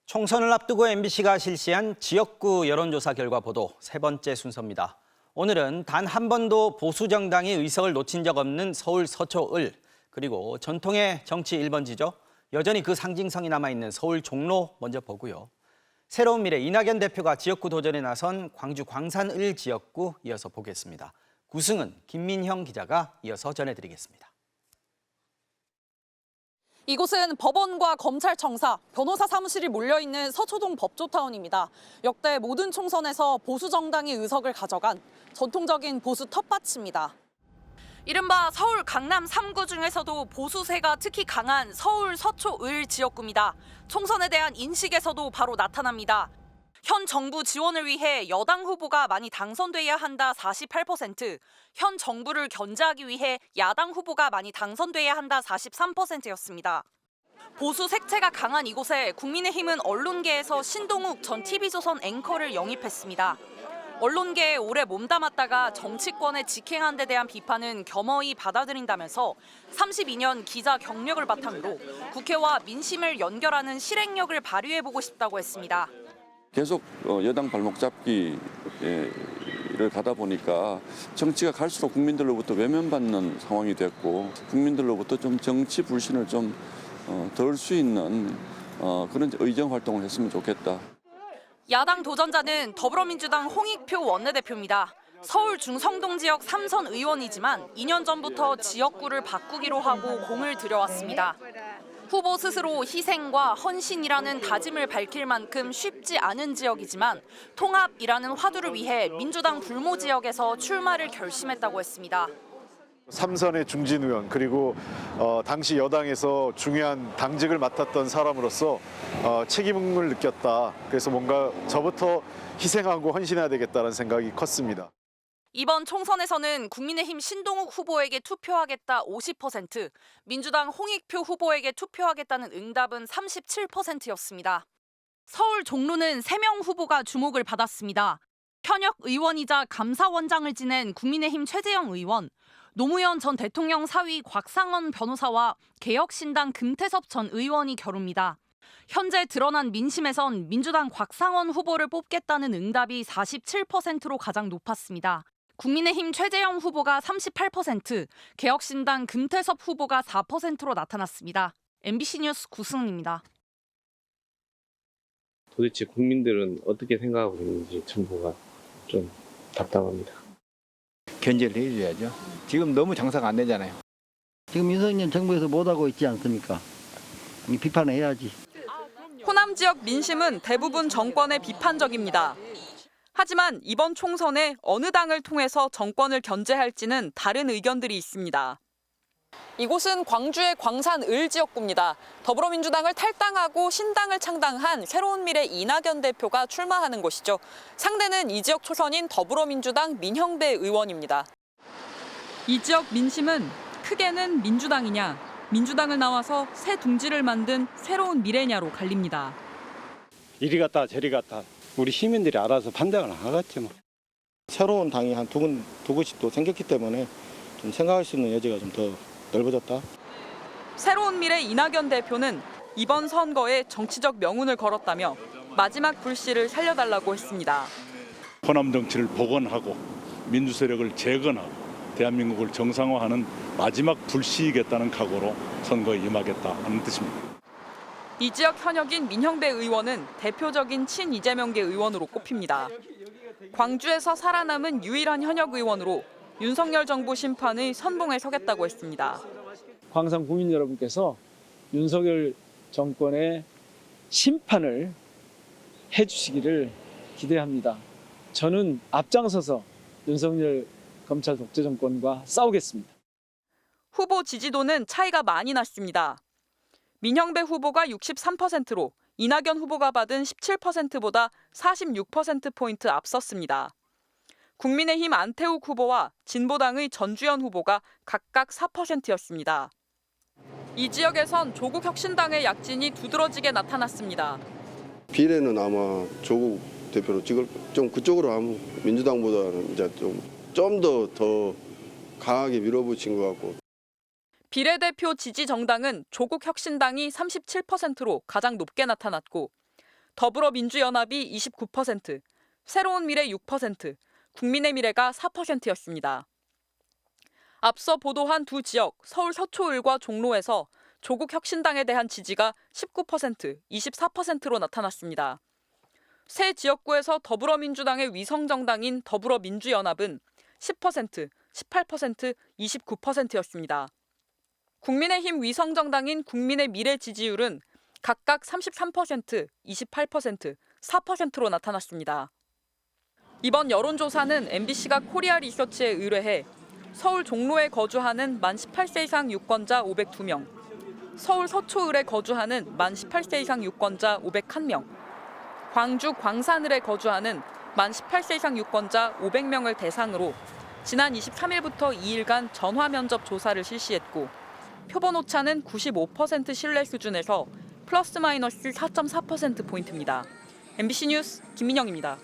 총선을 앞두고 MBC가 실시한 지역구 여론조사 결과 보도 세 번째 순서입니다. 오늘은 단 한 번도 보수 정당의 의석을 놓친 적 없는 서울 서초을, 그리고 전통의 정치 1번지죠. 여전히 그 상징성이 남아있는 서울 종로 먼저 보고요. 새로운 미래 이낙연 대표가 지역구 도전에 나선 광주 광산을 지역구 이어서 보겠습니다. 구승은 김민형 기자가 이어서 전해드리겠습니다. 이곳은 법원과 검찰청사, 변호사 사무실이 몰려있는 서초동 법조타운입니다. 역대 모든 총선에서 보수 정당이 의석을 가져간 전통적인 보수 텃밭입니다. 이른바 서울 강남 3구 중에서도 보수세가 특히 강한 서울 서초을 지역구입니다. 총선에 대한 인식에서도 바로 나타납니다. 현 정부 지원을 위해 여당 후보가 많이 당선돼야 한다 48%, 현 정부를 견제하기 위해 야당 후보가 많이 당선돼야 한다 43%였습니다. 보수 색채가 강한 이곳에 국민의힘은 언론계에서 신동욱 전 TV조선 앵커를 영입했습니다. 언론계에 오래 몸담았다가 정치권에 직행한 데 대한 비판은 겸허히 받아들인다면서 32년 기자 경력을 바탕으로 국회와 민심을 연결하는 실행력을 발휘해보고 싶다고 했습니다. 계속 여당 발목 잡기를 가다 보니까 정치가 갈수록 국민들로부터 외면받는 상황이 됐고, 국민들로부터 좀 정치 불신을 좀 덜 수 있는 그런 의정 활동을 했으면 좋겠다. 야당 도전자는 더불어민주당 홍익표 원내대표입니다. 서울 중성동 지역 3선 의원이지만 2년 전부터 지역구를 바꾸기로 하고 공을 들여왔습니다. 후보 스스로 희생과 헌신이라는 다짐을 밝힐 만큼 쉽지 않은 지역이지만 통합이라는 화두를 위해 민주당 불모 지역에서 출마를 결심했다고 했습니다. 3선의 중진 의원, 그리고 당시 여당에서 중요한 당직을 맡았던 사람으로서 책임을 느꼈다. 그래서 뭔가 저부터 희생하고 헌신해야 되겠다는 생각이 컸습니다. 이번 총선에서는 국민의힘 신동욱 후보에게 투표하겠다 50%, 민주당 홍익표 후보에게 투표하겠다는 응답은 37%였습니다. 서울 종로는 3명 후보가 주목을 받았습니다. 현역 의원이자 감사원장을 지낸 국민의힘 최재형 의원, 노무현 전 대통령 사위 곽상원 변호사와 개혁신당 금태섭 전 의원이 겨룹니다. 현재 드러난 민심에선 민주당 곽상원 후보를 뽑겠다는 응답이 47%로 가장 높았습니다. 국민의힘 최재형 후보가 38%, 개혁신당 금태섭 후보가 4%로 나타났습니다. MBC 뉴스 구승은입니다. 도대체 국민들은 어떻게 생각하고 있는지 정부가 좀 답답합니다. 견제를 해줘야죠. 지금 너무 장사가 안 되잖아요. 지금 윤석열 정부에서 못하고 있지 않습니까? 비판을 해야지. 호남 지역 민심은 대부분 정권에 비판적입니다. 하지만 이번 총선에 어느 당을 통해서 정권을 견제할지는 다른 의견들이 있습니다. 이곳은 광주의 광산을 지역구입니다. 더불어민주당을 탈당하고 신당을 창당한 새로운 미래 이낙연 대표가 출마하는 곳이죠. 상대는 이 지역 초선인 더불어민주당 민형배 의원입니다. 이 지역 민심은 크게는 민주당이냐, 민주당을 나와서 새 둥지를 만든 새로운 미래냐로 갈립니다. 이리 갔다 저리 갔다 우리 시민들이 알아서 판단을 하겠지 뭐. 새로운 당이 한 두 곳이 또 생겼기 때문에 좀 생각할 수 있는 여지가 좀 더 넓어졌다. 새로운 미래 이낙연 대표는 이번 선거에 정치적 명운을 걸었다며 마지막 불씨를 살려달라고 했습니다. 호남 정치를 복원하고 민주 세력을 재건하고 대한민국을 정상화하는 마지막 불씨이겠다는 각오로 선거에 임하겠다 하는 뜻입니다. 이 지역 현역인 민형배 의원은 대표적인 친이재명계 의원으로 꼽힙니다. 광주에서 살아남은 유일한 현역 의원으로 윤석열 정부 심판의 선봉에 서겠다고 했습니다. 광산 국민 여러분께서 윤석열 정권의 심판을 해주시기를 기대합니다. 저는 앞장서서 윤석열 검찰 독재 정권과 싸우겠습니다. 후보 지지도는 차이가 많이 났습니다. 민형배 후보가 63%로 이낙연 후보가 받은 17%보다 46%포인트 앞섰습니다. 국민의힘 안태욱 후보와 진보당의 전주현 후보가 각각 4%였습니다. 이 지역에선 조국 혁신당의 약진이 두드러지게 나타났습니다. 비례는 아마 조국 대표로 찍을 좀 그쪽으로 하면 민주당보다는 이제 좀 더 강하게 밀어붙인 것 같고. 비례대표 지지 정당은 조국 혁신당이 37%로 가장 높게 나타났고 더불어민주연합이 29%, 새로운 미래 6%, 국민의 미래가 4%였습니다. 앞서 보도한 두 지역 서울 서초을과 종로에서 조국 혁신당에 대한 지지가 19%, 24%로 나타났습니다. 세 지역구에서 더불어민주당의 위성정당인 더불어민주연합은 10%, 18%, 29%였습니다. 국민의힘 위성정당인 국민의 미래 지지율은 각각 33%, 28%, 4%로 나타났습니다. 이번 여론조사는 MBC가 코리아 리서치에 의뢰해 서울 종로에 거주하는 만 18세 이상 유권자 502명, 서울 서초을에 거주하는 만 18세 이상 유권자 501명, 광주 광산을에 거주하는 만 18세 이상 유권자 500명을 대상으로 지난 23일부터 2일간 전화 면접 조사를 실시했고 표본 오차는 95% 신뢰 수준에서 플러스 마이너스 4.4%포인트입니다. MBC 뉴스 김민영입니다.